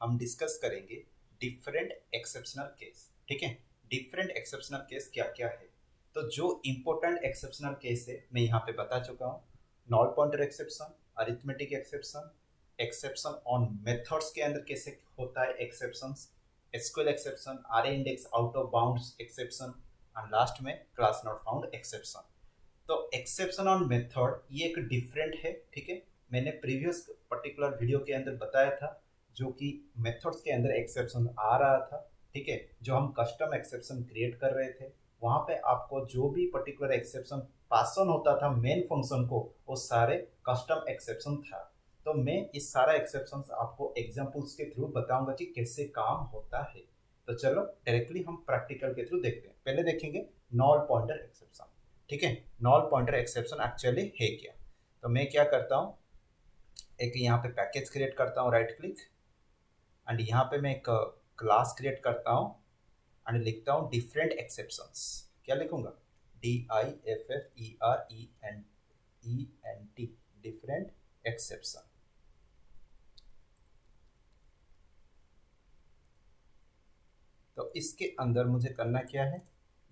हम डिस्कस करेंगे different exceptional case. ठीक है, डिफरेंट एक्सेप्शनल केस क्या क्या है। तो जो इंपॉर्टेंट एक्सेप्शनल केस है मैं यहाँ पे बता चुका हूँ। Null pointer exception, arithmetic exception, exception on methods के अंदर कैसे होता है exception, SQL exception, array index out of bounds exception, and last में क्लास नॉट फाउंड एक्सेप्शन। तो एक्सेप्शन ऑन मेथड ये एक डिफरेंट है। ठीक है, मैंने प्रीवियस पर्टिकुलर वीडियो के अंदर बताया था जो कि मेथड्स के अंदर एक्सेप्शन आ रहा था। ठीक है, जो हम कस्टम एक्सेप्शन क्रिएट कर रहे थे वहां पे आपको जो भी पर्टिकुलर एक्सेप्शन पास ऑन होता था मेन फंक्शन को वो सारे कस्टम एक्सेप्शन था। तो मैं इस सारा एक्सेप्शन आपको एग्जांपल्स के थ्रू बताऊंगा कि कैसे काम होता है। तो चलो डायरेक्टली हम प्रैक्टिकल के थ्रू देखते हैं। पहले देखेंगे नॉल पॉइंटर एक्सेप्शन। ठीक है, नॉल पॉइंटर एक्सेप्शन एक्चुअली है क्या। तो मैं क्या करता हूँ, एक यहाँ पे पैकेज क्रिएट करता हूँ, राइट क्लिक, एंड यहाँ पे मैं एक क्लास क्रिएट करता हूँ एंड लिखता हूँ डिफरेंट एक्सेप्शंस। क्या लिखूंगा, DIFFERENT, डिफरेंट एक्सेप्शन। तो इसके अंदर मुझे करना क्या है,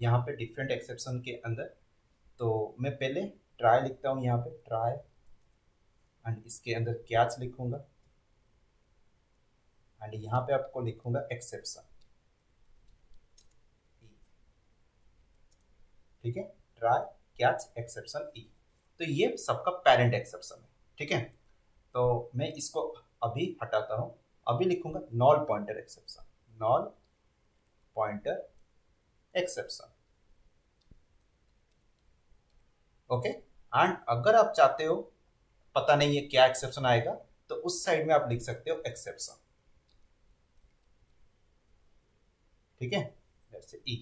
यहाँ पे डिफरेंट एक्सेप्शन के अंदर तो मैं पहले ट्राई लिखता हूँ, यहाँ पे ट्राई, एंड इसके अंदर कैच लिखूंगा, एंड यहाँ पे आपको लिखूंगा एक्सेप्शन। ठीक है, ट्राई कैच एक्सेप्शन ई। तो ये सबका पेरेंट एक्सेप्शन है। ठीक है, तो मैं इसको अभी हटाता हूँ, अभी लिखूंगा knoll pointer exception, knoll pointer exception. Okay, and अगर आप चाहते हो पता नहीं है क्या एक्सेप्शन आएगा तो उस साइड में आप लिख सकते हो एक्सेप्शन। ठीक है, जैसे ई।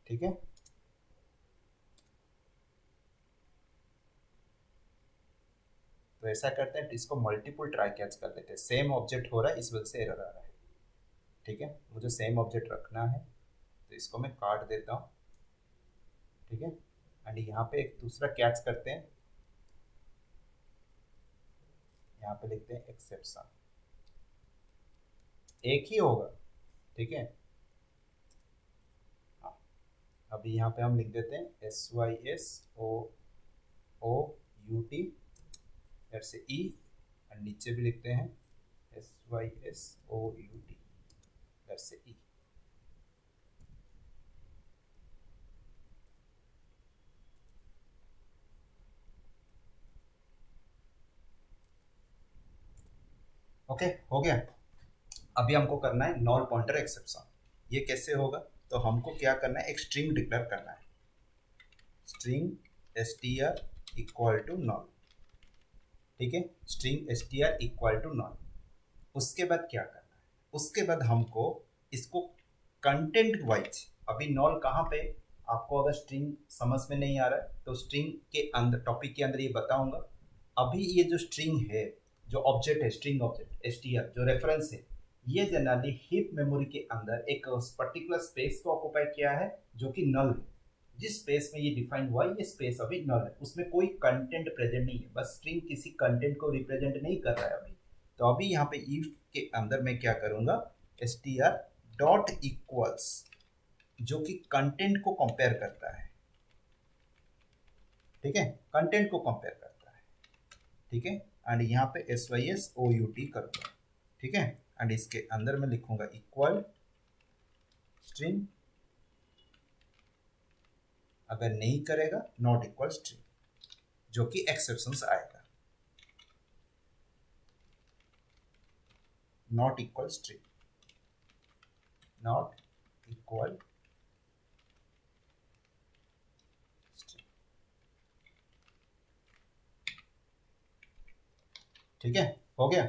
ठीक है, तो ऐसा करते हैं, इसको मल्टीपल ट्राई कैच कर लेते हैं। सेम ऑब्जेक्ट हो रहा है इस वजह से एरर आ रहा है। ठीक है, मुझे सेम ऑब्जेक्ट रखना है तो इसको मैं काट देता हूँ। ठीक है, एंड यहाँ पे एक दूसरा कैच करते हैं, यहाँ पे लिखते हैं एक्सेप्शन, एक ही होगा। ठीक है, हाँ, अभी यहाँ पे हम लिख देते हैं SYSOOUT से ई, और नीचे भी लिखते हैं SYSOUT से ई। ओके, हो गया। अभी हमको करना है नॉल पॉइंटर एक्सेप्शन। ये कैसे होगा, तो हमको क्या करना है, एक स्ट्रिंग डिक्लेयर करना है, string str equal to null. ठीक है, string str equal to null. उसके बाद क्या करना है, उसके बाद हमको इसको कंटेंट वाइज, अभी नॉल कहाँ पे, आपको अगर स्ट्रिंग समझ में नहीं आ रहा है तो स्ट्रिंग के अंदर टॉपिक के अंदर ये बताऊंगा। अभी ये जो स्ट्रिंग है, जो ऑब्जेक्ट है स्ट्रिंग ऑब्जेक्ट str जो रेफरेंस है, ये जनरली हीप मेमोरी के अंदर एक पर्टिकुलर स्पेस को ऑक्युपाई किया है जो कि नल है। जिस स्पेस में ये डिफाइन हुआ है ये स्पेस अभी नल है, उसमें कोई कंटेंट प्रेजेंट नहीं है, बस स्ट्रिंग किसी कंटेंट को रिप्रेजेंट नहीं कर रहा है अभी। तो अभी यहाँ पे इफ के अंदर मैं क्या करूंगा, str डॉट इक्वल्स, जो कि कंटेंट को कंपेयर करता है। ठीक है, कंटेंट को कंपेयर करता है। ठीक है, एंड यहाँ पे SYSOUT करूंगा। ठीक है, एंड इसके अंदर मैं लिखूंगा इक्वल स्ट्रिंग, अगर नहीं करेगा नॉट इक्वल स्ट्रिंग, जो कि एक्सेप्शंस आएगा, not equal string, not equal string. ठीक है, हो गया।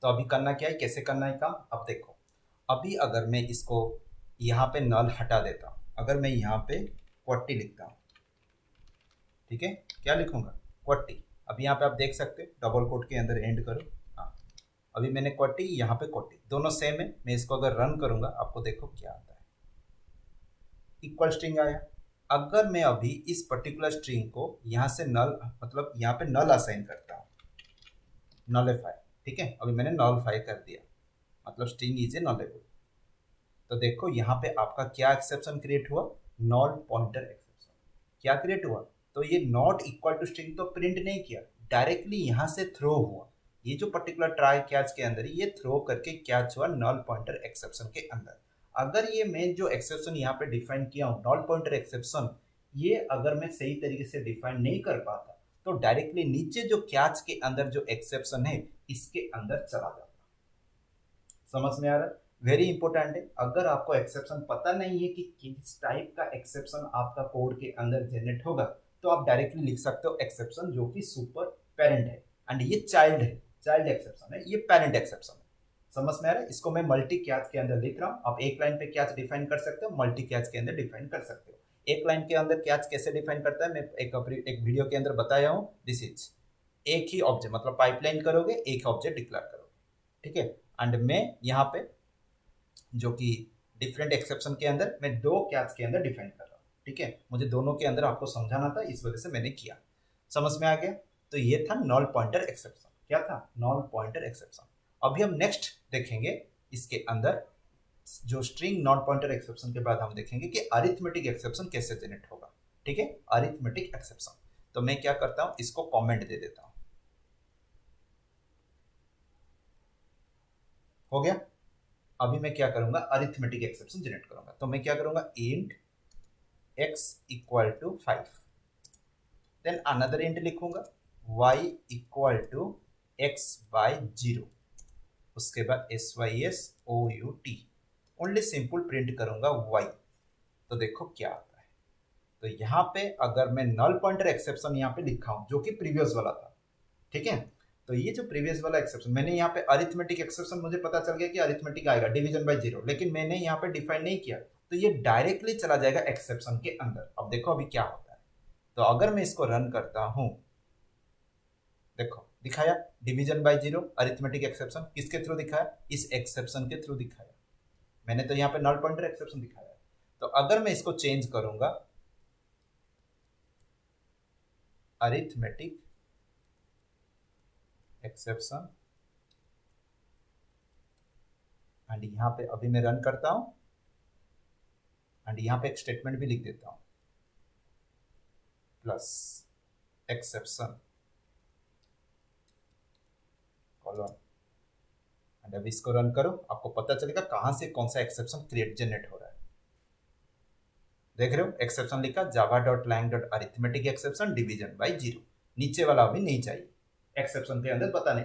तो अभी करना क्या है, कैसे करना है काम, अब देखो। अभी अगर मैं इसको यहाँ पे नल हटा देता हूँ, अगर मैं यहाँ पे क्वट्टी लिखता हूँ, ठीक है, क्या लिखूंगा, क्वट्टी। अभी यहाँ पे आप देख सकते हो डबल कोट के अंदर एंड करो। हाँ, अभी मैंने क्वट्टी, यहाँ पे क्वट्टी, दोनों सेम है। मैं इसको अगर रन करूंगा आपको देखो क्या आता है, इक्वल स्ट्रिंग आया। अगर मैं अभी इस पर्टिकुलर स्ट्रिंग को यहाँ से नल, मतलब यहाँ पे नल असाइन करता हूँ, नॉलिफाई, ठीक है, अभी मैंने नॉलिफाई कर दिया, मतलब स्ट्रिंग इज ए नॉलेबल। तो देखो यहाँ पे आपका क्या एक्सेप्शन क्रिएट हुआ, नॉल पॉइंटर एक्सेप्शन। क्या क्रिएट हुआ, तो ये नॉट इक्वल टू स्ट्रिंग तो प्रिंट नहीं किया, डायरेक्टली यहाँ से थ्रो हुआ। ये जो पर्टिकुलर ट्राई कैच के अंदर ये थ्रो करके कैच हुआ नॉल पॉइंटर एक्सेप्शन के अंदर। अगर ये मैं जो एक्सेप्शन यहाँ पे डिफाइन किया हूँ नॉल पॉइंटर एक्सेप्शन, ये अगर मैं सही तरीके से डिफाइन नहीं कर पाता तो डायरेक्टली नीचे जो कैच के अंदर जो एक्सेप्शन है इसके अंदर चला जाता। समझ में आ रहा है, वेरी इंपॉर्टेंट है। अगर आपको एक्सेप्शन पता नहीं है कि किस टाइप का एक्सेप्शन आपका कोड के अंदर जनरेट होगा, तो आप डायरेक्टली लिख सकते हो एक्सेप्शन जो कि सुपर पेरेंट है, एंड ये चाइल्ड है, चाइल्ड एक्सेप्शन है, ये पेरेंट एक्सेप्शन है। समझ में आ रहा है, इसको मैं मल्टी कैच के अंदर लिख रहा हूँ। आप एक लाइन पे कैच डिफाइन कर सकते हो, मल्टी कैच के अंदर डिफाइन कर सकते हो। एक लाइन के अंदर कैच कैसे डिफाइन करता है मैं एक वीडियो के अंदर बताया हूँ। दिस इज एक ही ऑब्जेक्ट, मतलब पाइपलाइन करोगे एक ऑब्जेक्ट डिक्लेयर करोगे, ठीक है। एंड मैं यहाँ पे जो कि डिफरेंट एक्सेप्शन के अंदर मैं दो कैच के अंदर डिफाइन कर रहा हूँ, ठीक है। मुझे दोनों के अंदर आपको समझाना था, इस वजह से मैंने किया। समझ में आ गया। तो ये था नॉल पॉइंटर एक्सेप्शन। क्या था, नॉल पॉइंटर एक्सेप्शन। अभी हम नेक्स्ट देखेंगे इसके अंदर जो स्ट्रिंग नॉन पॉइंटर एक्सेप्शन के बाद हम देखेंगे कि अरिथमेटिक एक्सेप्शन कैसे जनरेट होगा, ठीक है। अरिथमेटिक एक्सेप्शन, तो मैं क्या करता हूं, इसको कमेंट दे देता हूं। हो गया। अभी मैं क्या करूंगा, अरिथमेटिक एक्सेप्शन जनरेट करूंगा। तो मैं क्या करूंगा, int x equal to 5, then another int लिखूंगा y equal to x by 0, उसके बाद SYSOUT, ओनली सिंपल प्रिंट करूंगा y। तो देखो क्या आता है। तो यहाँ पे अगर मैं नल पॉइंटर एक्सेप्शन यहाँ पे लिखा हूँ जो कि प्रीवियस वाला था, ठीक है। तो ये जो प्रीवियस वाला एक्सेप्शन मैंने यहाँ पे अरिथमेटिक एक्सेप्शन, मुझे पता चल गया कि अरिथमेटिक आएगा डिवीजन बाय 0, लेकिन मैंने यहाँ पे डिफाइन नहीं किया, तो ये डायरेक्टली चला जाएगा एक्सेप्शन के अंदर। अब देखो अभी क्या होता है। तो अगर मैं इसको रन करता हूँ, देखो दिखाया डिवीजन बाय 0 अरिथमेटिक एक्सेप्शन, किसके थ्रू दिखाया, इस एक्सेप्शन के थ्रू दिखाया। मैंने तो यहाँ पे नल पॉइंटर एक्सेप्शन दिखाया। तो अगर मैं इसको चेंज करूंगा अरिथमेटिक एक्सेप्शन, एंड यहाँ पे अभी मैं रन करता हूं, एंड यहाँ पे एक स्टेटमेंट भी लिख देता हूं, प्लस एक्सेप्शन कॉलन, एंड अभी इसको रन करो, आपको पता चलेगा कहां से कौन सा एक्सेप्शन क्रिएट जनरेट हो रहा है। देख रहे हो, एक्सेप्शन लिखा Java dot lang dot arithmetic exception division by 0, नीचे वाला अभी नहीं चाहिए, एक्सेप्शन के अंदर बताने,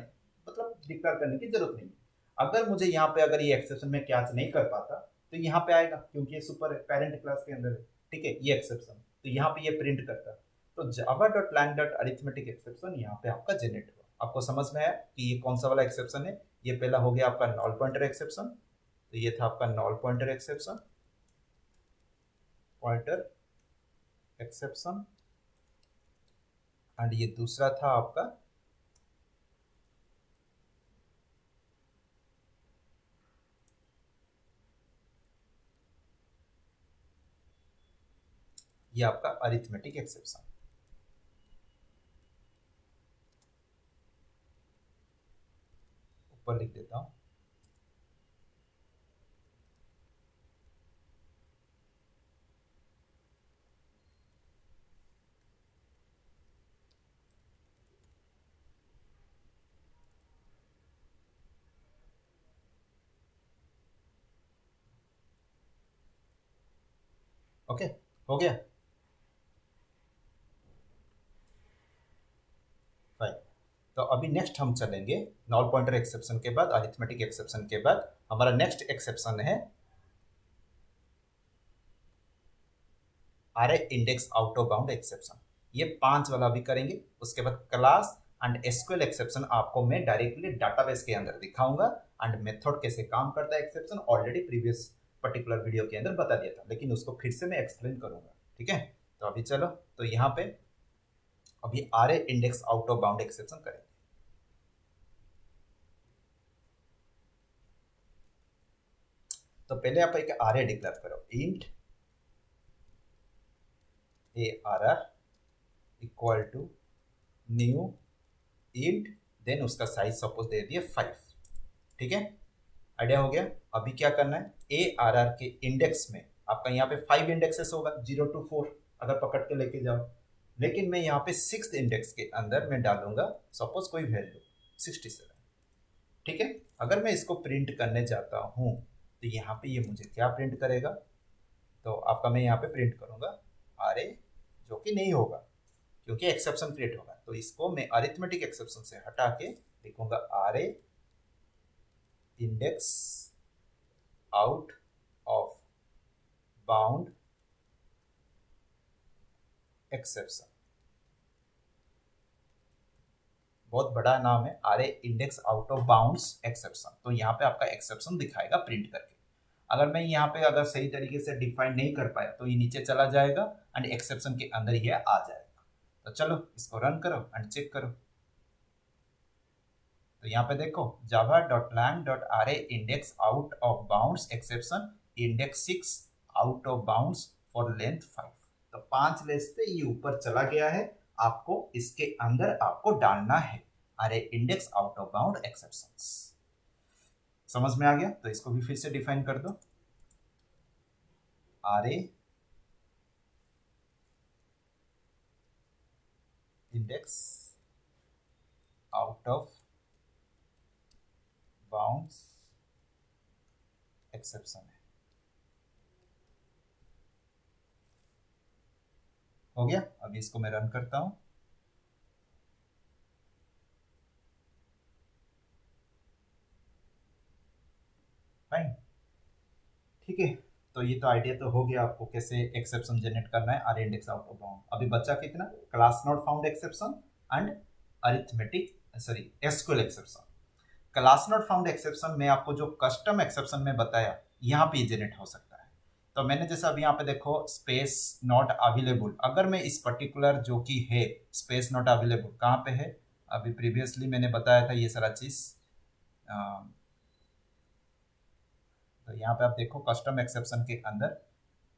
मतलब डिक्लेयर करने की जरूरत नहीं। अगर मुझे यहाँ पे अगर ये एक्सेप्शन में कैच नहीं कर पाता तो यहाँ पे आएगा, क्योंकि ये सुपर पेरेंट क्लास के अंदर है, ठीक है, ये एक्सेप्शन, तो यहाँ पे ये प्रिंट करता। तो Java dot lang dot arithmetic exception यहाँ पे आपका जनरेट हुआ। आपको समझ में आया कि ये कौन सा वाला एक्सेप्शन है। ये पहला हो गया आपका नॉल पॉइंटर एक्सेप्शन, तो ये था आपका knoll pointer exception, pointer exception, and ये दूसरा था आपका ये आपका अरिथमेटिक एक्सेप्शन। ऊपर लिख देता हूं, ओके, हो गया फाइन। तो अभी नेक्स्ट हम चलेंगे, नॉल पॉइंटर एक्सेप्शन के बाद अरिथमेटिक एक्सेप्शन के बाद हमारा नेक्स्ट एक्सेप्शन है अरे index out of bound exception. ये 5 वाला भी करेंगे, उसके बाद क्लास एंड एसक्यूएल एक्सेप्शन आपको मैं डायरेक्टली डाटाबेस के अंदर दिखाऊंगा, एंड मेथड कैसे काम करता है exception already previous particular video के अंदर बता दिया था, लेकिन उसको फिर से मैं एक्सप्लेन करूंगा, ठीक है। तो अभी चलो, तो यहाँ पे अभी array index out of bound exception करेंगे। तो पहले आप एक आर डिक्लेयर करो, int ARR equal to new int, then उसका साइज सपोज दे दिए 5। ठीक है, आइडिया हो गया। अभी क्या करना है, ए आर आर के इंडेक्स में आपका यहाँ पे 5 इंडेक्सेस होगा 0 to 4 अगर पकड़ के लेके जाओ, लेकिन मैं यहाँ पे 6th इंडेक्स के अंदर मैं डालूंगा सपोज कोई वैल्यू 67। ठीक है, अगर मैं इसको प्रिंट करने जाता हूँ तो यहाँ पे ये मुझे क्या प्रिंट करेगा, तो आपका मैं यहाँ पे प्रिंट करूंगा आर ए, जो कि नहीं होगा क्योंकि एक्सेप्शन क्रिएट होगा। तो इसको मैं अरिथमेटिक एक्सेप्शन से हटा के लिखूंगा array index out of bound exception. बहुत बड़ा नाम है, array index out of bounds exception. तो यहाँ पे आपका एक्सेप्शन दिखाएगा प्रिंट करके। अगर मैं यहाँ पे अगर सही तरीके से डिफाइन नहीं कर पाया तो ये नीचे चला जाएगा एंड एक्सेप्शन के अंदर ये आ जाएगा। तो चलो इसको रन करो एंड चेक करो। तो यहाँ पे देखो java.lang.array index out of bounds exception index 6 out of bounds for length 5। तो 5 लेस से ये ऊपर चला गया है, आपको इसके अंदर आपको डालना है अरे index out of bound exceptions. समझ में आ गया? तो इसको भी फिर से डिफाइन कर दो, array index out of bounds exception है। हो गया। अभी इसको मैं रन करता हूं। फाइन, ठीक है। तो ये तो आइडिया तो हो गया आपको कैसे एक्सेप्शन जनरेट करना है array index out of bound. अभी बचा कितना, class not found exception and arithmetic sorry SQL exception. Class not found exception में आपको जो कस्टम एक्सेप्शन में बताया यहाँ पे जनरेट हो सकता है। तो मैंने जैसे अभी यहाँ पे देखो स्पेस नॉट अवेलेबल, अगर मैं इस पर्टिकुलर जो कि है स्पेस नॉट अवेलेबल कहाँ पे है, अभी प्रीवियसली मैंने बताया था ये सारा चीज। तो यहाँ पे आप देखो कस्टम एक्सेप्शन के अंदर,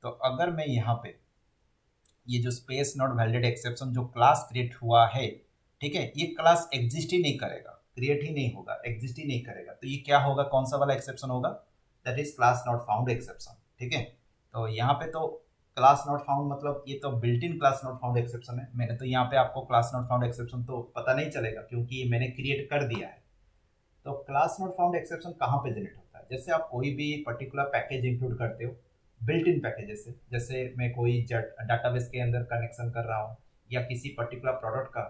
तो अगर मैं यहाँ पे ये जो स्पेस नॉट वैलिडेट एक्सेप्शन जो क्लास क्रिएट हुआ है, ठीक है, ये क्लास एग्जिस्ट ही नहीं करेगा, क्रिएट ही नहीं होगा, एग्जिस्ट ही नहीं करेगा। तो ये क्या होगा, कौन सा वाला एक्सेप्शन होगा, that is class not found exception. ठीक है, तो यहाँ पे तो क्लास नॉट फाउंड मतलब ये तो built in class not found exception है। मैंने तो यहाँ पे आपको क्लास नॉट फाउंड एक्सेप्शन तो पता नहीं चलेगा क्योंकि ये मैंने क्रिएट कर दिया है। तो क्लास नॉट फाउंड एक्सेप्शन कहाँ पे जनरेट होता है, जैसे आप कोई भी पर्टिकुलर पैकेज इंक्लूड करते हो बिल्ट इन पैकेजेस से, जैसे मैं कोई डाटाबेस के अंदर कनेक्शन कर रहा हूँ या किसी पर्टिकुलर प्रोडक्ट का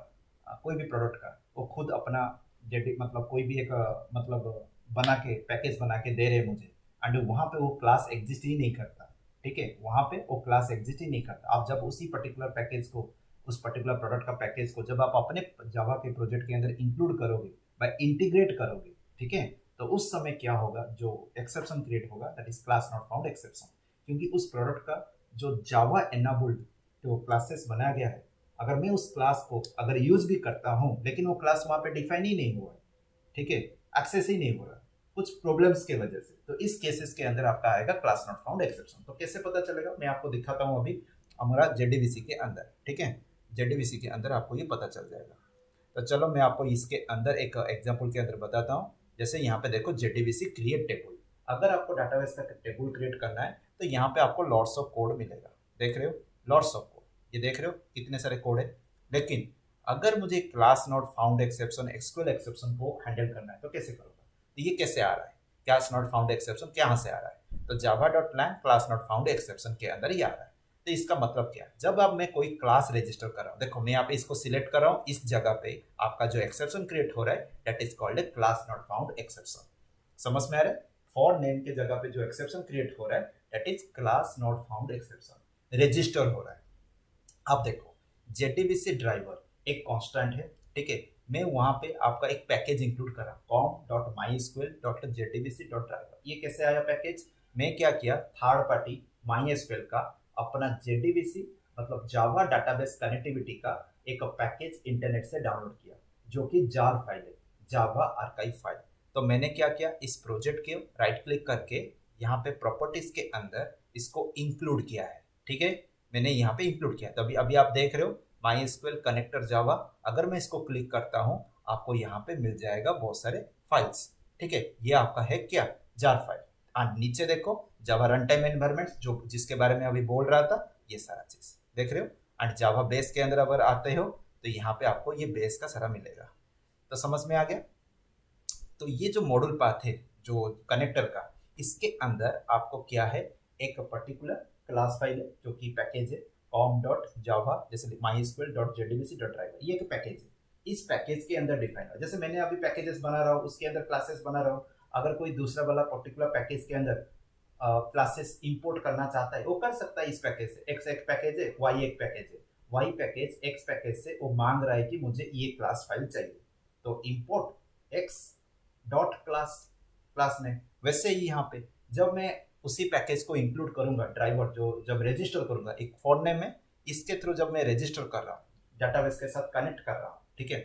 कोई भी प्रोडक्ट का वो खुद अपना मतलब कोई भी एक मतलब बना के पैकेज बना के दे रहे मुझे, एंड वहाँ पे वो क्लास एग्जिस्ट ही नहीं करता। ठीक है, वहाँ पे वो क्लास एग्जिस्ट ही नहीं करता। आप जब उसी पर्टिकुलर पैकेज को, उस पर्टिकुलर प्रोडक्ट का पैकेज को जब आप अपने जावा के प्रोजेक्ट के अंदर इंक्लूड करोगे, बाय इंटीग्रेट करोगे, ठीक है, तो उस समय क्या होगा, जो एक्सेप्शन क्रिएट होगा that is class not found exception. क्योंकि उस प्रोडक्ट का जो जावा एनाबल्ड जो क्लासेस बनाया गया है, अगर मैं उस क्लास को अगर यूज भी करता हूं लेकिन वो क्लास वहां पे डिफाइन ही नहीं हुआ है, ठीक है, एक्सेस ही नहीं हो रहा कुछ प्रॉब्लम्स के वजह से, तो इस केसेस के अंदर आपका आएगा क्लास नॉट फाउंड एक्सेप्शन। तो कैसे पता चलेगा, मैं आपको दिखाता हूं अभी हमारा जेडीबीसी के अंदर। ठीक है, जेडीबीसी के अंदर आपको ये पता चल जाएगा। तो चलो मैं आपको इसके अंदर एक एग्जांपल के अंदर बताता हूँ। जैसे यहाँ पे देखो जेडीबीसी क्रिएट टेबल, अगर आपको डाटाबेस का टेबल क्रिएट करना है तो यहाँ पे आपको लॉट्स ऑफ कोड मिलेगा, देख रहे हो, लॉट्स ऑफ कोड, ये देख रहे हो कितने सारे कोड है। लेकिन अगर मुझे class not found exception SQL exception को हैंडल करना है तो कैसे करूँगा, तो ये कैसे आ रहा है, क्लास नॉट फाउंड एक्सेप्शन कहाँ से आ रहा है, तो java.lang class not found exception के अंदर ही आ रहा है। तो इसका मतलब क्या है, जब आप मैं कोई क्लास रजिस्टर कर रहा हूँ, देखो मैं यहाँ पे इसको सिलेक्ट कर रहा हूँ, इस जगह पे आपका जो एक्सेप्शन क्रिएट हो रहा है that is called a class not found exception. समझ में आ रहा है, फॉर नेम के जगह पे जो एक्सेप्शन क्रिएट हो रहा है that is class not found exception, register हो रहा है। अब देखो जेडीबीसी ड्राइवर एक कांस्टेंट है, ठीक है, मैं वहां पे आपका एक पैकेज इंक्लूड करा com.mysql.jdbc.driver। ये कैसे आया पैकेज, मैं क्या किया, थर्ड पार्टी MySQL का अपना जेडीबीसी मतलब जावा डाटाबेस कनेक्टिविटी का एक पैकेज इंटरनेट से डाउनलोड किया जो कि जार फाइल है, जावा आर्काइव फाइल। तो मैंने क्या किया, इस प्रोजेक्ट के राइट क्लिक करके यहाँ पे प्रॉपर्टीज के अंदर इसको इंक्लूड किया है। ठीक है, मैंने यहाँ पे इंक्लूड किया, तो अभी आप देख रहे हो MySQL कनेक्टर जावा, अगर मैं इसको क्लिक करता हूँ आपको यहाँ पे मिल जाएगा बहुत सारे फाइल्स। ठीक है, ये आपका है क्या, जार फाइल। और नीचे देखो जावा रन टाइम एनवायरमेंट, जो जिसके बारे में अभी बोल रहा था, ये सारा चीज देख रहे हो। एंड जावा बेस के अंदर अगर आते हो तो यहाँ पे आपको ये बेस का सारा मिलेगा। तो समझ में आ गया। तो ये जो मॉड्यूल पाथ है जो कनेक्टर का, इसके अंदर आपको क्या है, एक पर्टिकुलर क्लास फाइल है जो कि पैकेज है com.java, जैसे mysql.jdbc.driver, ये एक पैकेज है। इस पैकेज के अंदर डिफाइन है, जैसे मैंने अभी पैकेजेस बना रहा हूँ, उसके अंदर क्लासेस बना रहा हूँ। अगर कोई दूसरा वाला पर्टिकुलर पैकेज के अंदर क्लासेस इंपोर्ट करना चाहता है, वो कर सकता है इस पैकेज से। एक्स एक पैकेज है, वाई एक पैकेज है, वाई पैकेज एक्स पैकेज से वो मांग रहा है कि मुझे ये क्लास फाइल चाहिए, तो import x dot class class में। वैसे ही यहाँ पे जब मैं उसी पैकेज को इंक्लूड करूंगा, ड्राइवर जो जब रजिस्टर करूंगा एक फॉर नेम में, इसके थ्रू जब मैं रजिस्टर कर रहा हूँ, डाटाबेस के साथ कनेक्ट कर रहा हूँ, ठीक है।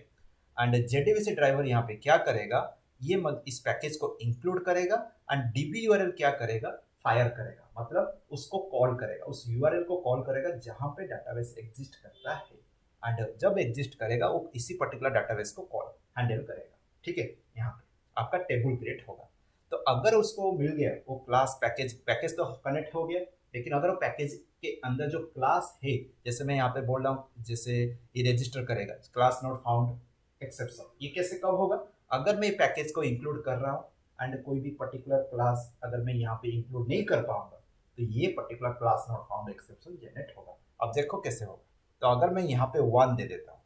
एंड जेडीबीसी ड्राइवर यहाँ पे क्या करेगा, ये इस पैकेज को इंक्लूड करेगा एंड डीबी यूआरएल क्या करेगा, फायर करेगा, मतलब उसको कॉल करेगा, उस यूआरएल को कॉल करेगा जहां पे डाटाबेस एग्जिस्ट करता है। एंड जब एग्जिस्ट करेगा वो इसी पर्टिकुलर डाटाबेस को कॉल हैंडल करेगा, ठीक है। यहाँ पे आपका टेबल क्रिएट होगा। तो अगर उसको मिल गया वो क्लास पैकेज, पैकेज तो कनेक्ट हो गया, लेकिन अगर वो पैकेज के अंदर जो क्लास है, जैसे मैं यहाँ पे बोल रहा हूँ, जैसे ये रजिस्टर करेगा क्लास नॉट फाउंड एक्सेप्शन, ये कैसे कब होगा, अगर मैं पैकेज को इंक्लूड कर रहा हूँ एंड कोई भी पर्टिकुलर क्लास अगर मैं यहाँ पे इंक्लूड नहीं कर पाऊंगा, तो ये particular class not found exception generate होगा। अब देखो कैसे होगा। तो अगर मैं यहाँ पे 1 दे देता हूँ,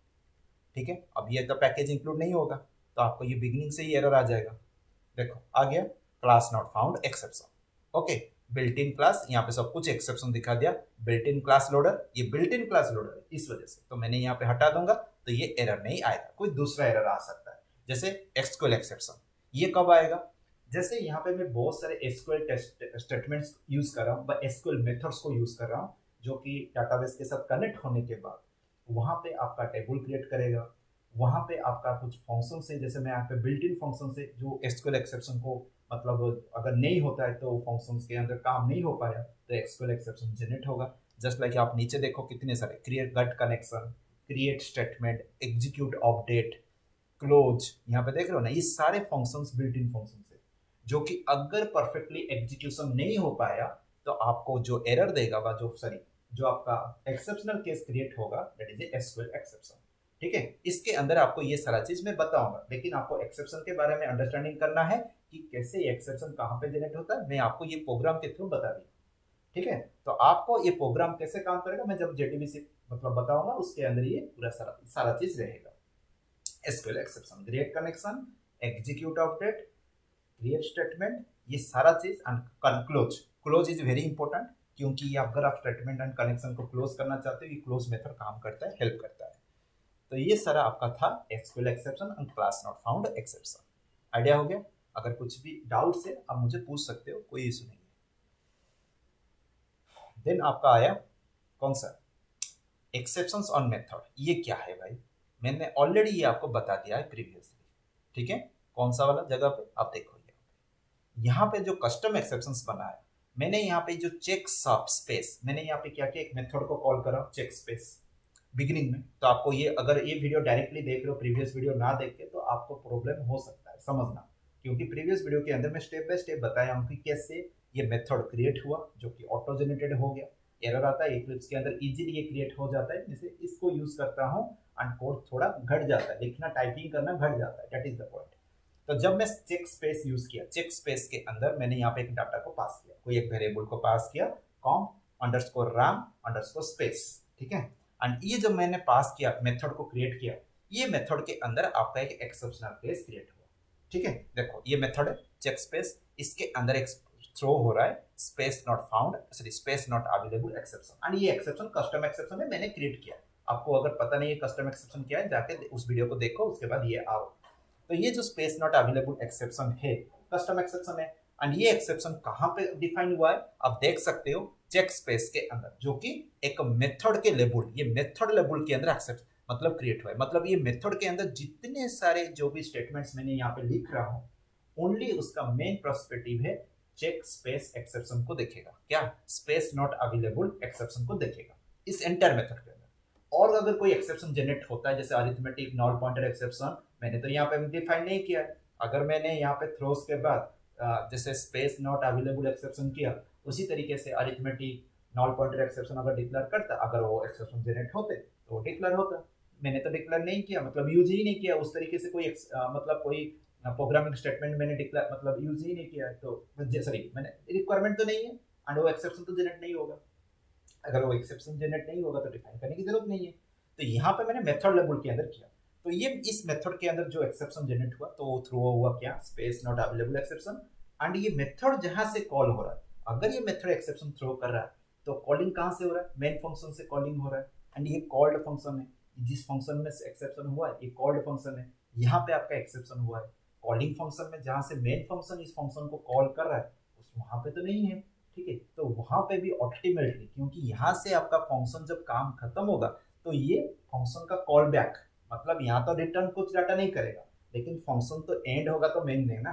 ठीक है, अब ये तो पैकेज इंक्लूड नहीं होगा, तो आपको ये बिगिनिंग से ही एरर आ जाएगा। देखो आ गया class not found exception. Okay, built in class, यहाँ पे सब कुछ एक्सेप्शन दिखा दिया। बिल्ट इन क्लास लोडर, ये बिल्ट इन क्लास लोडर है, इस वजह से तो मैंने यहाँ पे हटा दूंगा, तो ये एरर नहीं आएगा, कोई दूसरा एरर आ सकता है। जैसे एसक्यूएल एक्सेप्शन, ये कब आएगा, जैसे यहाँ पे मैं बहुत सारे एसक्यूएल स्टेटमेंट्स यूज कर रहा हूँ, एसक्यूएल मेथड्स को यूज कर रहा हूँ, जो कि डाटाबेस के साथ कनेक्ट होने के बाद वहां पे आपका टेबल क्रिएट करेगा, वहां पे आपका कुछ फंक्शन से, जैसे मैं यहाँ पे बिल्ट इन फंक्शन से जो एसक्यूएल एक्सेप्शन को, मतलब अगर नहीं होता है तो फंक्शंस के अंदर काम नहीं हो पाया, तो एसक्यूएल एक्सेप्शन जनरेट होगा। जस्ट लाइक आप नीचे देखो कितने सारे, create get connection, create statement, execute update, close, यहाँ पे देख रहे हो ना, ये सारे फंक्शंस बिल्ट इन फंक्शन है, जो कि अगर परफेक्टली एग्जीक्यूशन नहीं हो पाया तो आपको जो एरर देगा, वा जो सॉरी जो आपका एक्सेप्शनल केस क्रिएट होगा, दैट इज एसक्यूएल एक्सेप्शन, ठीक है। इसके अंदर आपको ये सारा चीज मैं बताऊंगा, लेकिन आपको एक्सेप्शन के बारे में अंडरस्टैंडिंग करना है कि कैसे एक्सेप्शन कहाँ पे जनरेट होता है, मैं आपको ये प्रोग्राम के थ्रू बता दी, ठीक है। तो आपको ये प्रोग्राम कैसे काम करेगा मैं जब जेडीबीसी मतलब बताऊंगा, उसके अंदर ये पूरा सारा चीज रहेगा। SQL exception, create connection, execute update, create statement, ये सारा चीज and close. Close is very important, क्योंकि अगर आप स्टेटमेंट एंड कनेक्शन को क्लोज करना चाहते हो, ये क्लोज मेथड काम करता है, हेल्प करता है। तो ये सारा आपका था SQL exception and class not found exception. Idea हो गया। अगर कुछ भी डाउट्स है आप मुझे पूछ सकते हो, कोई इशू नहीं है। देन आपका आया कौन सा, एक्सेप्शंस ऑन मेथड। ये क्या है भाई, मैंने ऑलरेडी ये आपको बता दिया है प्रीवियसली, ठीक है। कौन सा वाला जगह पे आप देखो, यहाँ पे जो कस्टम एक्सेप्शंस बनाया मैंने, यहाँ पे जो चेक सब स्पेस, मैंने यहाँ पे क्या किया, एक मेथड को कॉल करा चेक स्पेस बिगिनिंग में। तो आपको ये, अगर ये वीडियो डायरेक्टली देख रहे हो, प्रीवियस वीडियो ना देख के, तो आपको प्रॉब्लम हो सकता है समझना, क्योंकि प्रीवियस वीडियो के अंदर मैं स्टेप बाय स्टेप बताया हूँ कि कैसे ये मेथड क्रिएट हुआ, जो कि ऑटो जनरेटेड हो गया। एरर आता है इक्लिप्स के अंदर, इजीली ये क्रिएट हो जाता है, जैसे इसको यूज करता हूँ एंड कोड थोड़ा घट जाता है, लिखना टाइपिंग करना घट जाता है, दैट इज द पॉइंट। तो जब मैं चेक स्पेस यूज किया, चेक स्पेस के अंदर मैंने यहाँ पे एक डाटा को पास किया, कोई एक वेरिएबल को पास किया, com underscore Ram underscore space, ठीक है। एंड ये जब मैंने पास किया, मेथड को क्रिएट किया, ये मेथड के अंदर आपका एक एक्सेप्शनल केस क्रिएट हुआ, ठीक है। देखो ये मेथड है चेक स्पेस, इसके अंदर एक थ्रो हो रहा है space not found, sorry space not available exception, and ये एक्सेप्शन कस्टम एक्सेप्शन है, मैंने क्रिएट किया। आपको अगर पता नहीं है कस्टम एक्सेप्शन क्या है, जाके उस वीडियो को देखो, उसके बाद ये आओ। तो ये जो स्पेस नॉट अवेलेबल एक्सेप्शन है, कस्टम एक्सेप्शन है, एंड ये एक्सेप्शन कहाँ पे डिफाइन हुआ है आप देख सकते हो, चेक स्पेस के अंदर, जो कि एक मेथड के लेबल, ये मेथड लेबल के अंदर एक्सेप्ट मतलब क्रिएट हुआ है। मतलब ये मेथड के अंदर जितने सारे जो भी स्टेटमेंट्स मैंने यहाँ पे लिख रहा हूँ, ओनली उसका मेन पर्सपेक्टिव है चेक स्पेस एक्सेप्शन को देखेगा, क्या स्पेस नॉट अवेलेबल एक्सेप्शन को देखेगा इस एंटायर मेथड के अंदर। और अगर कोई एक्सेप्शन जनरेट होता है जैसे अरिथमेटिक नॉल पॉइंटर एक्सेप्शन, मैंने तो यहाँ पे डिफाइन नहीं किया है। अगर मैंने यहाँ पे थ्रोस के बाद जैसे स्पेस नॉट अवेलेबल एक्सेप्शन किया, उसी तरीके से अरिथमेटिक नॉल पॉइंटर एक्सेप्शन अगर डिक्लेयर करता, अगर वो एक्सेप्शन जनरेट होते तो वो डिक्लेयर होता। मैंने तो डिक्लेयर नहीं किया, मतलब यूज ही नहीं किया उस तरीके से कोई मतलब कोई प्रोग्रामिंग स्टेटमेंट मैंने डिक्लेयर मतलब यूज ही नहीं किया है, तो सॉरी मैंने रिक्वायरमेंट तो नहीं है एंड वो एक्सेप्शन तो जनरेट नहीं होगा। अगर वो एक्सेप्शन जनरेट नहीं होगा तो डिफाइन करने की जरूरत नहीं है। तो यहाँ पे मैंने मेथड लेबल के अंदर किया। तो ये इस मेथड के अंदर जो एक्सेप्शन जनरेट हुआ तो वो थ्रो हुआ क्या, space not available exception. And ये मेथड जहां से कॉल हो रहा है, अगर ये मेथड एक्सेप्शन थ्रो कर रहा है तो कॉलिंग कहां से हो रहा है, मेन फंक्शन से कॉलिंग हो रहा है। एंड ये कॉल्ड फंक्शन है, जिस फंक्शन में एक्सेप्शन हुआ है ये कॉल्ड फंक्शन है। यहाँ पे आपका एक्सेप्शन हुआ है कॉलिंग फंक्शन में, जहां से मेन फंक्शन इस फंक्शन को कॉल कर रहा है उस वहां पे तो नहीं है। ठीक है, तो वहां पे भी अल्टीमेटली क्योंकि यहाँ से आपका फंक्शन जब काम खत्म होगा तो ये फंक्शन का कॉल बैक, मतलब यहाँ तो रिटर्न कुछ डाटा नहीं करेगा, लेकिन फंक्शन तो एंड होगा तो मेन में ना।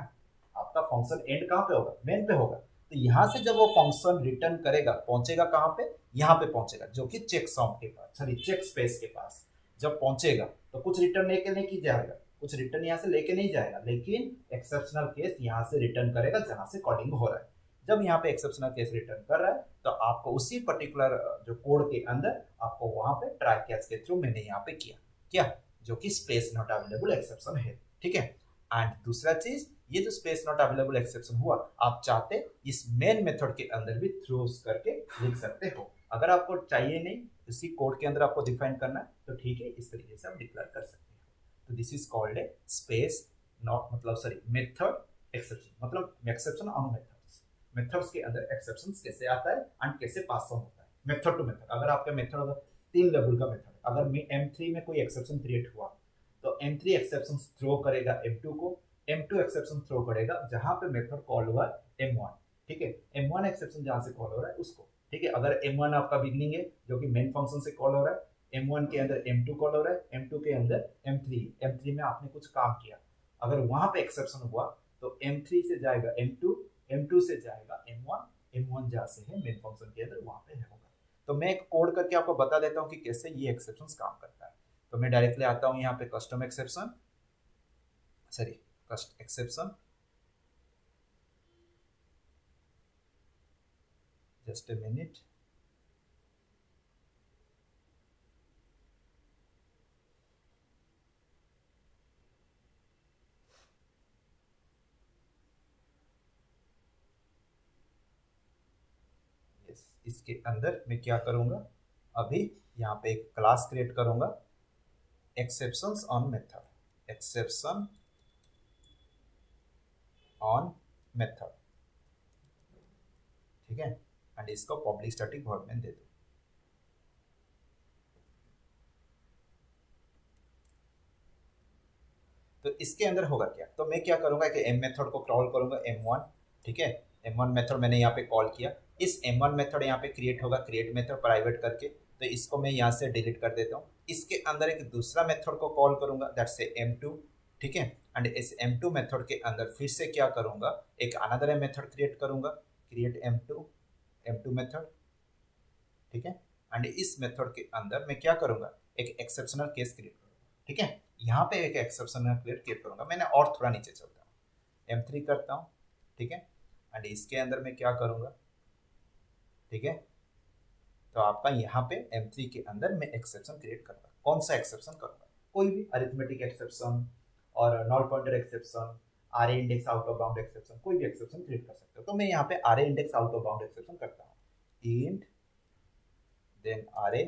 आपका फंक्शन एंड कहाँ पे होगा, मेन पे होगा। तो यहाँ से जब वो फंक्शन रिटर्न करेगा पहुंचेगा कहाँ पे, यहाँ पे पहुंचेगा जो कि चेक सॉम के पास, सॉरी चेक स्पेस के पास। जब पहुंचेगा तो कुछ रिटर्न लेके नहीं जाएगा, कुछ रिटर्न यहाँ से लेके नहीं जाएगा, लेकिन एक्सेप्शनल केस यहाँ से रिटर्न करेगा जहां से कॉलिंग हो रहा है। जब यहाँ पे एक्सेप्शनल केस रिटर्न कर रहा है तो आपको उसी पर्टिकुलर जो कोड के अंदर आपको वहां पे ट्राई कैच के थ्रू मैंने यहाँ पे किया क्या, जो कि स्पेस नॉट अवेलेबल एक्सेप्शन है। ठीक है, एंड दूसरा चीज, ये जो स्पेस नॉट अवेलेबल एक्सेप्शन हुआ, आप चाहते इस मेन मेथड के अंदर भी थ्रोस करके लिख सकते हो। अगर आपको चाहिए नहीं इसी कोड के अंदर आपको डिफाइन करना है तो ठीक है, इस तरीके से आप डिक्लेयर कर सकते हो। तो this is called a space not मतलब सॉरी मेथड एक्सेप्शन, मतलब एक्सेप्शन ऑन मेथड। मेथड्स के अंदर एक्सेप्शंस कैसे आता है एंड कैसे पास ऑन होता है मेथड टू मेथड। अगर आपका मेथड अगर 3 लेवल का मेथड, अगर M3 में कोई एक्सेप्शन क्रिएट हुआ तो M3 एक्सेप्शन थ्रो करेगा M2 को, M2 एक्सेप्शन थ्रो करेगा जहां पे मेथड कॉल हुआ है M1। ठीक है, M1 एक्सेप्शन जहां से कॉल हो रहा है उसको। ठीक है, अगर M1 आपका बिगनिंग है जो कि मेन फंक्शन से कॉल हो रहा है, M1 के अंदर M2 कॉल हो रहा है, M2 के अंदर M3 में आपने कुछ काम किया, अगर वहां पे एक्सेप्शन हुआ तो M3 से जाएगा M2, M2 से जाएगा M1, M1 जहां से है मेन फंक्शन के अंदर वहां पे होगा। तो मैं एक कोड करके आपको बता देता हूँ कि कैसे ये एक्सेप्शन काम करता है। तो मैं डायरेक्टली आता हूँ यहाँ पे कस्टम एक्सेप्शन, सॉरी कस्ट एक्सेप्शन, जस्ट ए मिनट। इसके अंदर मैं क्या करूंगा, अभी यहाँ पे एक क्लास क्रिएट करूंगा exceptions on method, exception on method. ठीक है, एंड इसको पब्लिक स्टैटिक वॉइड में दे दो। तो इसके अंदर होगा क्या, तो मैं क्या करूंगा कि एम मेथड को कॉल करूंगा M1। ठीक है, M1 मेथड मैंने यहाँ पे कॉल किया, इस M1 मेथड यहाँ पे क्रिएट होगा क्रिएट मेथड प्राइवेट करके, तो इसको मैं यहाँ से डिलीट कर देता हूँ। इसके अंदर एक दूसरा मेथड को कॉल करूंगा दैट्स ए M2। ठीक है, एंड इस M2 मेथड के अंदर फिर से क्या करूंगा, एक अनदर मेथड क्रिएट करूंगा, क्रिएट M2 मेथड। ठीक है, एंड इस मेथड के अंदर मैं क्या करूंगा, एक एक्सेप्शनल केस क्रिएट करूंगा। ठीक है, यहाँ पे एक एक्सेप्शनल क्रिएट करूंगा, मैंने और थोड़ा नीचे चलता हूँ, M3 करता हूँ। ठीक है, एंड इसके अंदर मैं क्या करूंगा, ठीक है, तो आपका यहाँ पे M3 के अंदर मैं एक्सेप्शन क्रिएट करूंगा। कौन सा एक्सेप्शन करूंगा, कोई भी अरिथमेटिक एक्सेप्शन और null pointer exception, are index out of bound exception, कोई भी एक्सेप्शन क्रिएट कर सकते हो। तो मैं यहाँ पे array index out of bound exception करता हूँ, int then array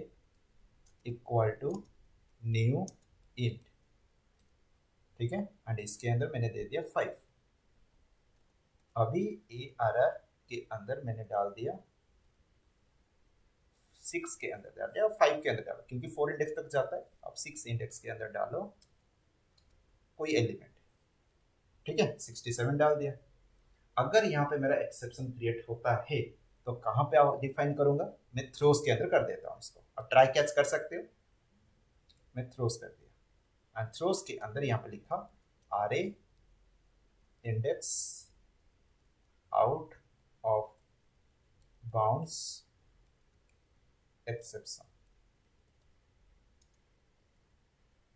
equal to new int. ठीक है, एंड इसके अंदर मैंने दे दिया 5। अभी ARR के अंदर मैंने डाल दिया 6 के अंदर डाल दिया और 5 के अंदर डालो, क्योंकि 4 इंडेक्स तक जाता है। अब 6 इंडेक्स के अंदर डालो कोई एलिमेंट। ठीक है, 67 डाल दिया। अगर यहाँ पे मेरा एक्सेप्शन क्रिएट होता है तो कहाँ पे डिफाइन करूंगा, मैं थ्रोस के अंदर कर देता हूँ इसको। अब ट्राई कैच कर सकते हो, मैं थ्रोस कर दिया एंड थ्रोस के अंदर यहाँ पे लिखा array index out of bounds exception।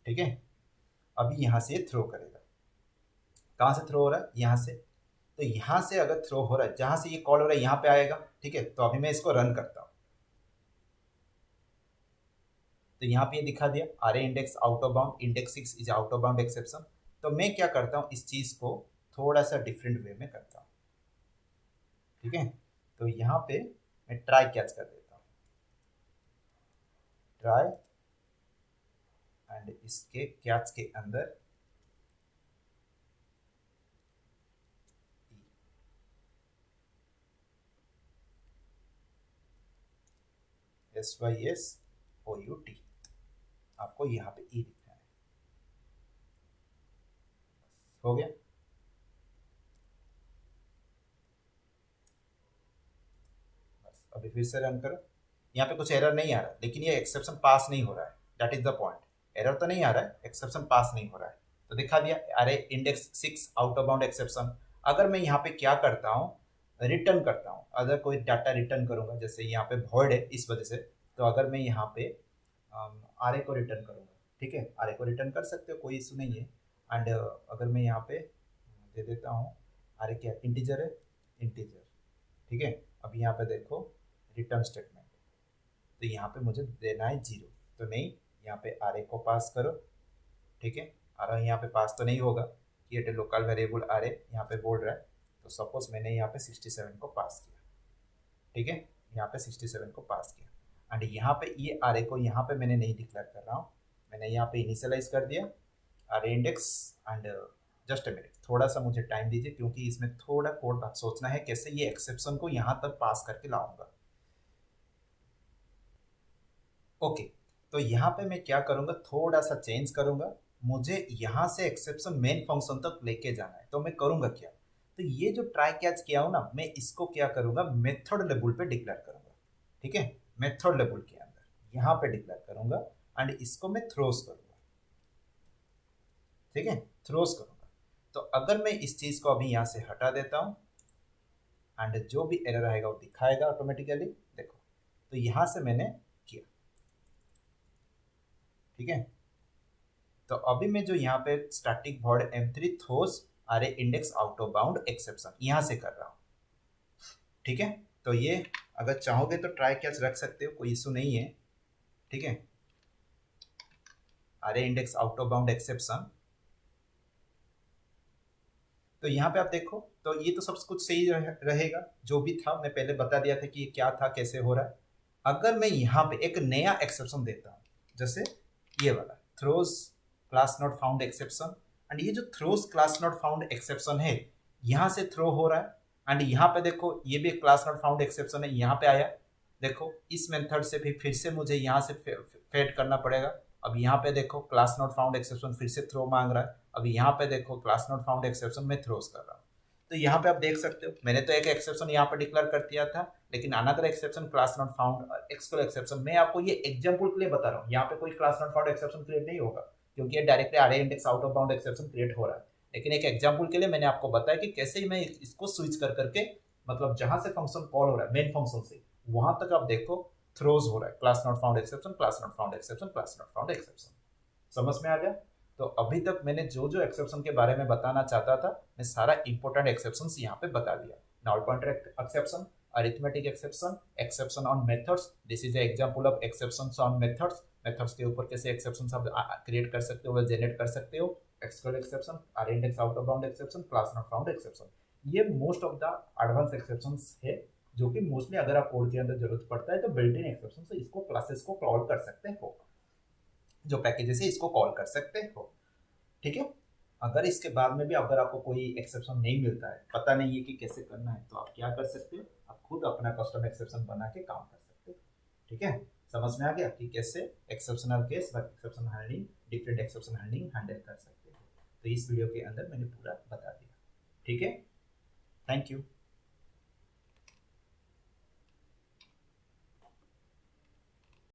ठीक है। अभी यहाँ से थ्रो करेगा, कहाँ से थ्रो हो रहा है, यहाँ से। तो यहाँ से अगर थ्रो हो रहा है, जहाँ से ये कॉल हो रहा है यहाँ पे आएगा, ठीक है। तो अभी मैं इसको रन करता हूँ, तो यहाँ पे ये दिखा दिया अरे index out of bound, index 6 is out of bound exception. तो मैं क्या करता हूँ, इस चीज़ को थोड़ा सा डिफरेंट वे में करता हूँ, ठीक है। तो यहाँ पे मैं ट्राई कैच कर देता हूँ, ट्राई, एंड इसके कैच के अंदर SYSOUT, आपको यहाँ पे ई लिखना है, हो गया। बस अभी फिर से रन करो, यहाँ पे कुछ एरर नहीं आ रहा, लेकिन ये एक्सेप्शन पास नहीं हो रहा है, that is the point. Error तो नहीं आ रहा है, एक्सेप्शन पास नहीं हो रहा है। तो दिखा दिया अरे index 6 out of bound exception. अगर मैं यहाँ पे क्या करता हूँ, रिटर्न करता हूँ, अगर कोई डाटा रिटर्न करूंगा, जैसे यहाँ पे वॉइड है इस वजह से, तो अगर मैं यहाँ पे आर ए को रिटर्न करूंगा, ठीक है, आर ए को रिटर्न कर सकते हो, कोई इशू नहीं है। एंड अगर मैं यहाँ पे दे देता हूँ, आर ए क्या इंटीजर है, इंटीजर, ठीक है। अब यहाँ पे देखो रिटर्न स्टेटमेंट, तो यहाँ पे मुझे देना है 0, तो नहीं, यहाँ पे आर ए को पास करो, ठीक है। आर यहाँ पे पास तो नहीं होगा, create a local variable or a यहाँ पे बोल रहा है, तो सपोज मैंने यहाँ पे 67 को पास किया, ठीक है, यहाँ पे 67 को पास किया। एंड यहाँ पे ये आर ए को यहाँ पे मैंने नहीं डिक्लेयर कर रहा हूँ, मैंने यहाँ पे इनिशियलाइज कर दिया array index. And just a minute, थोड़ा सा मुझे टाइम दीजिए, क्योंकि इसमें थोड़ा कोड बात सोचना है कैसे ये एक्सेप्शन को यहाँ तक पास करके लाऊंगा। ओके, तो यहाँ पे मैं क्या करूँगा, थोड़ा सा चेंज करूँगा, मुझे यहाँ से एक्सेप्शन मेन फंक्शन तक लेके जाना है, तो मैं करूँगा क्या, तो ये जो ट्राई कैच किया हूँ ना, मैं इसको क्या करूँगा, मेथड लेवल पे डिक्लेयर करूँगा, ठीक है। मेथड लेवल के अंदर यहाँ पे डिक्लेयर करूँगा, एंड इसको मैं थ्रोस करूँगा, ठीक है, थ्रोस करूँगा। तो अगर मैं इस चीज़ को अभी यहाँ से हटा देता हूँ, एंड जो भी एरर आएगा वो दिखाएगा ऑटोमेटिकली, देखो। तो यहाँ से मैंने किया, ठीक है। तो अभी मैं जो यहाँ पे स्टैटिक वॉइड M3 थ्रोस अरे index out of bound exception यहाँ से कर रहा हूँ, ठीक है। तो ये अगर चाहोगे तो ट्राई कैच रख सकते हो, कोई इशू नहीं है, ठीक है। अरे index out of bound exception, तो यहाँ पे आप देखो, तो ये तो सब कुछ सही रहेगा, जो भी था मैं पहले बता दिया था कि ये क्या था, कैसे हो रहा है। अगर मैं यहाँ पे एक नया एक्सेप्शन देता हूँ, जैसे ये वाला throws class not found exception, and ये जो throws class not found exception है, यहाँ से थ्रो हो रहा है, एंड यहाँ पे देखो ये भी क्लास नॉट फाउंड एक्सेप्शन है, यहाँ पे आया, देखो इस मेथड से भी फिर से मुझे यहाँ से फेड करना पड़ेगा। अब यहाँ पे देखो क्लास नॉट फाउंड एक्सेप्शन फिर से थ्रो मांग रहा है, अब यहाँ पे देखो क्लास नॉट फाउंड एक्सेप्शन में थ्रोस कर रहा हूँ। तो यहाँ पे आप देख सकते हो, मैंने तो एक एक्सेप्शन यहाँ पे डिक्लेयर कर दिया था, लेकिन another exception class not found exclude exception, मैं आपको ये एग्जांपल के लिए बता रहा हूँ, यहाँ पे कोई class not found exception create नहीं होगा, क्योंकि ये डायरेक्टली अरे index out of bound exception create हो रहा है। लेकिन एक एग्जांपल के लिए मैंने आपको बताया कि कैसे मैं इसको स्विच कर करके, मतलब जहां से फंक्शन कॉल हो रहा है मेन फंक्शन से, वहां तक आप देखो थ्रोज हो रहा है, class not found exception, class not found exception, class not found exception. समझ में आ गया। तो अभी तक मैंने जो जो एक्सेप्शन के बारे में बताना चाहता था, मैं सारा इंपॉर्टेंट एक्सेप्शन यहाँ पे बता दिया। Null pointer exception, arithmetic exception, exception on methods, this is example of exceptions on methods, methods के ऊपर कैसे एक्सेप्शंस आप क्रिएट कर सकते हो, जनरेट कर सकते हो, exclude exception, are index out of bound exception, class not found exception. ये most of the advance exceptions है, जो कि मोस्टली अगर आप कोड के अंदर जरूरत पड़ता है तो बिल्ट इन एक्सेप्शन से इसको क्लासेस को कॉल कर सकते हो, जो पैकेजेस है इसको कॉल कर सकते हो, ठीक है। अगर इसके बाद में भी अगर आपको कोई एक्सेप्शन नहीं मिलता है, पता नहीं है कि कैसे करना है, तो आप क्या कर सकते हो, आप खुद अपना कस्टम एक्सेप्शन बना के काम कर सकते हो, ठीक है। समझ में आ गया कि कैसे एक्सेप्शनल केस व exception handling, different exception handling handle कर सकते हो। तो इस वीडियो के अंदर मैंने पूरा बता दिया, ठीक है। Thank you.